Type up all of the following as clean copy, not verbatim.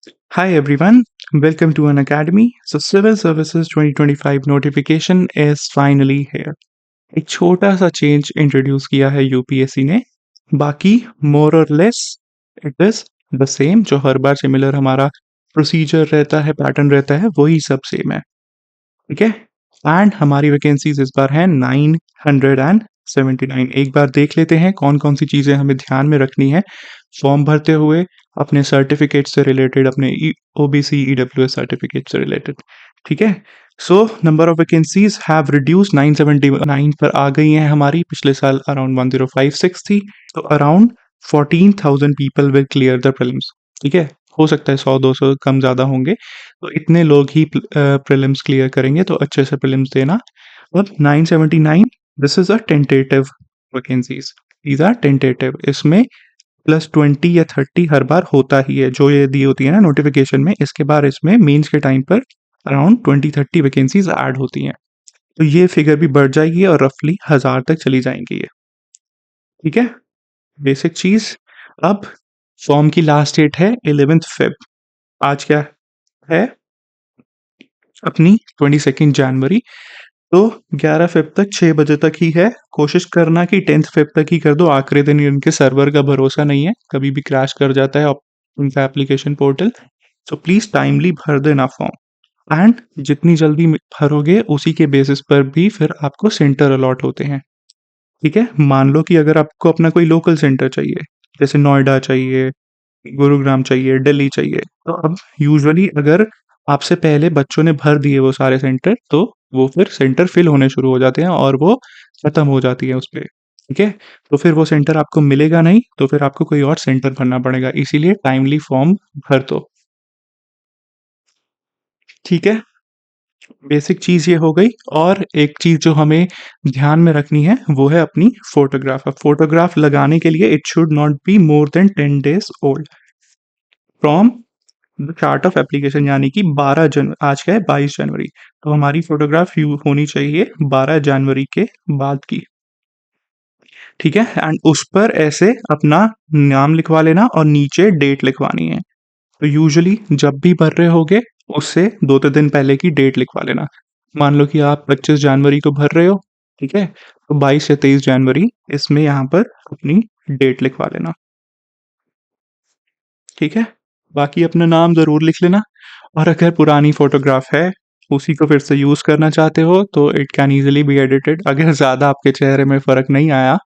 Hi everyone, welcome to an academy. So Civil Services 2025 notification is finally here. एक छोटा सा change introduce किया है यूपीएससी ने। बाकी मोर और less it is the same. जो हर बार सिमिलर हमारा प्रोसीजर रहता है, पैटर्न रहता है, वही सब सेम है। ठीक है। एंड हमारी वैकेंसीज इस बार है 979। एक बार देख लेते हैं कौन कौन सी चीज़ें हमें ध्यान में रखनी है फॉर्म भरते हुए, अपने सर्टिफिकेट से रिलेटेड, अपने ओबीसी ईडब्ल्यूएस सर्टिफिकेट से रिलेटेड। ठीक है। So number of vacancies have reduce 979 पर आ गई हैं हमारी। पिछले साल अराउंड 1056 थी। तो around 14,000 people will clear the prelims. ठीक है। हो सकता है 100-200 कम ज़्यादा होंगे, तो इतने लोग ही प्रीलिम्स क्लियर करेंगे, तो अच्छे से प्रीलिम्स देना। और 979 this is a tentative vacancies, these are tentative. इसमें +20 या 30 हर बार होता ही है, जो ये दी होती है ना नोटिफिकेशन में। इसके बाद इसमें मेंस के टाइम पर अराउंड 20-30 वैकेंसीज ऐड होती हैं। तो ये फिगर भी बढ़ जाएगी और रफली 1000 तक चली जाएंगी ये। ठीक है। बेसिक चीज। अब फॉर्म की लास्ट डेट है 11 फेब। आज क्या है? अपनी 22 जनवरी। तो 11 फेब तक 6 बजे तक ही है। कोशिश करना कि 10 फेब तक ही कर दो। आखिरी दिन इनके सर्वर का भरोसा नहीं है, कभी भी क्रैश कर जाता है उनका एप्लीकेशन पोर्टल। तो प्लीज टाइमली भर देना फॉर्म। एंड जितनी जल्दी भरोगे उसी के बेसिस पर भी फिर आपको सेंटर अलॉट होते हैं। ठीक है। मान लो कि अगर आपको अपना कोई लोकल सेंटर चाहिए, जैसे नोएडा चाहिए, गुरुग्राम चाहिए, दिल्ली चाहिए, तो अब यूजुअली अगर आपसे पहले बच्चों ने भर दिए वो सारे सेंटर, तो वो फिर सेंटर फिल होने शुरू हो जाते हैं और वो खत्म हो जाती है उस पे। ठीक है। तो फिर वो सेंटर आपको मिलेगा नहीं, तो फिर आपको कोई और सेंटर भरना पड़ेगा। इसीलिए टाइमली फॉर्म भर दो। ठीक है। बेसिक चीज ये हो गई। और एक चीज जो हमें ध्यान में रखनी है वो है अपनी फोटोग्राफ। अब फोटोग्राफ लगाने के लिए it should not be more than 10 days old from the chart of application, यानी कि 12 जनवरी। आज क्या है? 22 जनवरी। तो हमारी फोटोग्राफ होनी चाहिए 12 जनवरी के बाद की। ठीक है। एंड उस पर ऐसे अपना नाम लिखवा लेना और नीचे डेट लिखवानी है। तो यूजुअली जब भी भर रहे होगे उससे 2-3 दिन पहले की डेट लिखवा लेना। मान लो कि आप 25 जनवरी को भर रहे हो। ठीक है। तो 22 या 23 जनवरी इसमें यहाँ पर अपनी डेट लिखवा लेना। ठीक है। बाकी अपना नाम ज़रूर लिख लेना। और अगर पुरानी फ़ोटोग्राफ है, उसी को फिर से यूज़ करना चाहते हो, तो it can easily B edited. अगर ज़्यादा आपके चेहरे में फ़र्क नहीं आया,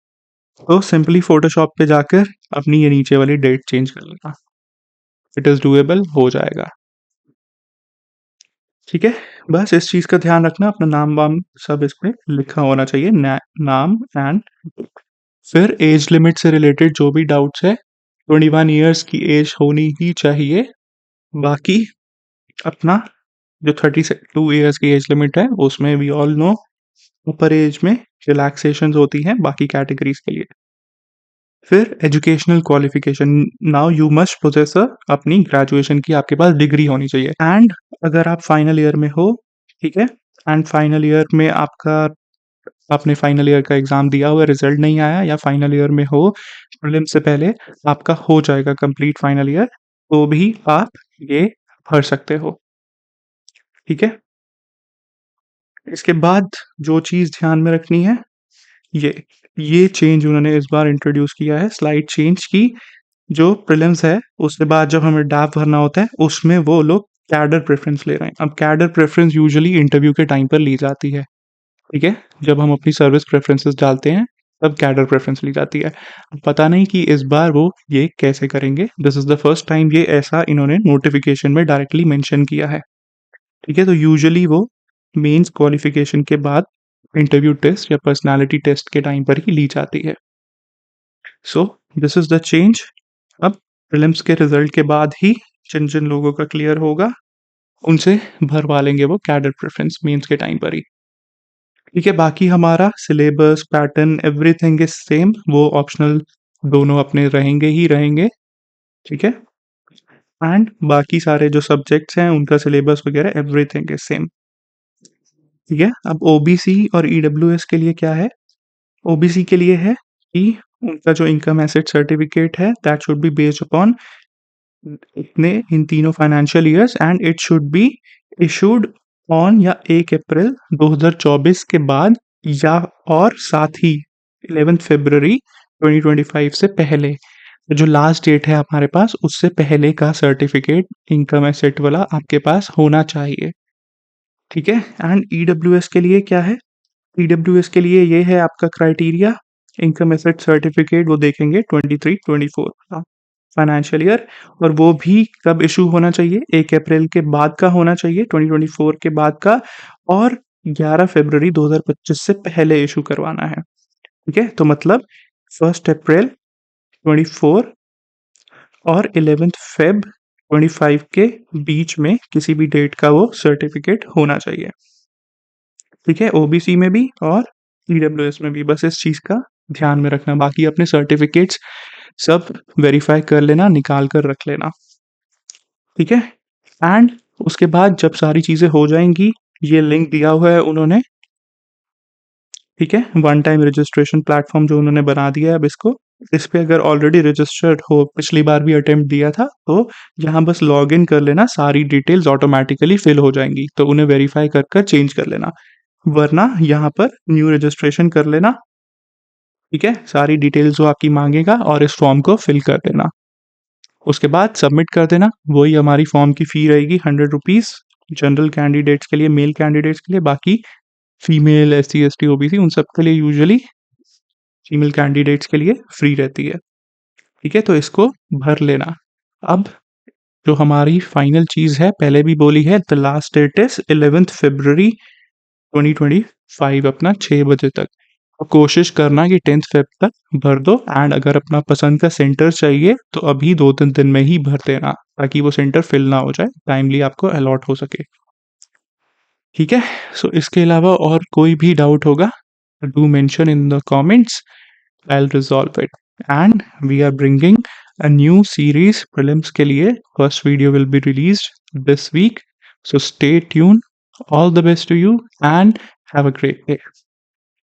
तो सिंपली फ़ोटोशॉप पे जाकर अपनी ये नीचे वाली डेट चेंज कर लेना। इट इज़ डूएबल, हो जाएगा। ठीक है। बस इस चीज़ का ध्यान रखना, अपना नाम-वाम सब इस पे लिखा होना चाहिए, नाम एंड फिर एज लिमिट से रिलेटेड जो भी डाउट्स है, 21 ईयर्स की एज होनी ही चाहिए। बाकी अपना जो 32 ईयर्स की एज लिमिट है उसमें वी ऑल नो ऊपर एज में रिलैक्सेशंस होती हैं बाकी कैटेगरीज के लिए। फिर educational qualification. Now you must possess अपनी ग्रेजुएशन की आपके पास डिग्री होनी चाहिए। एंड अगर आप फाइनल ईयर में हो, ठीक है, एंड फाइनल ईयर में आपने फाइनल ईयर का एग्जाम दिया हुआ, रिजल्ट नहीं आया, या फाइनल ईयर में हो, प्रीलिम से पहले आपका हो जाएगा कंप्लीट फाइनल ईयर, तो भी आप ये भर सकते हो। ठीक है। इसके बाद जो चीज़ ध्यान में रखनी है, ये ये चेंज उन्होंने इस बार इंट्रोड्यूस किया है, स्लाइड चेंज की। जो प्रीलिम्स है उसके बाद जब हमें डैप भरना होता है उसमें वो लोग कैडर प्रेफरेंस ले रहे हैं। अब कैडर प्रेफरेंस यूजुअली इंटरव्यू के टाइम पर ली जाती है। ठीक है। जब हम अपनी सर्विस प्रेफरेंसेस डालते हैं तब कैडर प्रेफरेंस ली जाती है। अब पता नहीं कि इस बार वो ये कैसे करेंगे। This is the first time ये ऐसा इन्होंने नोटिफिकेशन में डायरेक्टली मेंशन किया है। ठीक है। तो यूजुअली वो मेंस क्वालिफिकेशन के बाद इंटरव्यू टेस्ट या पर्सनालिटी टेस्ट के टाइम पर ही ली जाती है। So this is the change. अब प्रीलिम्स के रिजल्ट के बाद ही जिन जिन लोगों का क्लियर होगा उनसे भरवा लेंगे वो कैडर प्रेफरेंस मेंस के टाइम पर ही। ठीक है। बाकी हमारा syllabus, pattern, everything is same. वो ऑप्शनल दोनों अपने रहेंगे ही रहेंगे। ठीक है। एंड बाकी सारे जो सब्जेक्ट्स हैं उनका सिलेबस वगैरह एवरीथिंग इज सेम। ठीक है। अब ओबीसी और ईडब्ल्यूएस के लिए क्या है? ओबीसी के लिए है कि उनका जो इनकम एसेट सर्टिफिकेट है that should be based upon इतने इन तीनों financial years and it should be issued on या 1 अप्रैल 2024 के बाद या और साथ ही 11 फरवरी 2025 से पहले। जो लास्ट डेट है हमारे पास उससे पहले का सर्टिफिकेट इनकम एसेट वाला आपके पास होना चाहिए। ठीक है। एंड ईडब्ल्यूएस के लिए क्या है? ईडब्ल्यूएस के लिए ये है आपका क्राइटेरिया, इनकम एसेट सर्टिफिकेट वो देखेंगे 23-24 का फाइनेंशियल ईयर, और वो भी कब इशू होना चाहिए? 1 अप्रैल के बाद का होना चाहिए, 2024 के बाद का, और 11 फरवरी 2025 से पहले इशू करवाना है। ठीक है, तो मतलब 1 अप्रैल 24 और 11 फेब 25 के बीच में किसी भी डेट का वो सर्टिफिकेट होना चाहिए। ठीक है, ओबीसी में भी और ईडब्ल्यूएस में भी, बस इस चीज़ का ध्यान में रखना। बाकी अपने सर्टिफिकेट्स सब वेरीफाई कर लेना, निकाल कर रख लेना। ठीक है। एंड उसके बाद जब सारी चीज़ें हो जाएंगी, ये लिंक दिया हुआ है उन्होंने, ठीक है, वन टाइम रजिस्ट्रेशन प्लेटफॉर्म जो उन्होंने बना दिया है अब इसको, इस पे अगर ऑलरेडी रजिस्टर्ड हो, पिछली बार भी अटेम्प्ट दिया था, तो यहाँ बस लॉग इन कर लेना, सारी डिटेल्स ऑटोमेटिकली फिल हो जाएंगी, तो उन्हें वेरीफाई कर कर चेंज कर लेना, वरना यहाँ पर न्यू रजिस्ट्रेशन कर लेना। ठीक है, सारी डिटेल्स जो आपकी मांगेगा और इस फॉर्म को फिल कर देना, उसके बाद सबमिट कर देना। वही हमारी फॉर्म की फ़ी रहेगी 100 रुपीज़ जनरल कैंडिडेट्स के लिए, मेल कैंडिडेट्स के लिए। बाकी फीमेल, SC ST OBC उन सब के लिए यूजुअली फीमेल कैंडिडेट्स के लिए फ्री रहती है। ठीक है, तो इसको भर लेना। अब जो हमारी फाइनल चीज़ है, पहले भी बोली है, द लास्ट डेट इज 11 फरवरी 2025 अपना 6 बजे तक। और कोशिश करना कि 10 फेब तक भर दो, एंड अगर अपना पसंद का सेंटर चाहिए तो अभी 2-3 दिन में ही भर देना, ताकि वो सेंटर फिल ना हो जाए, टाइमली आपको अलॉट हो सके। ठीक है, सो इसके अलावा और कोई भी डाउट होगा, do mention in the comments, I'll resolve it. And we are bringing a new series prelims के लिए. First video will be released this week. So stay tuned. All the best to you and have a great day.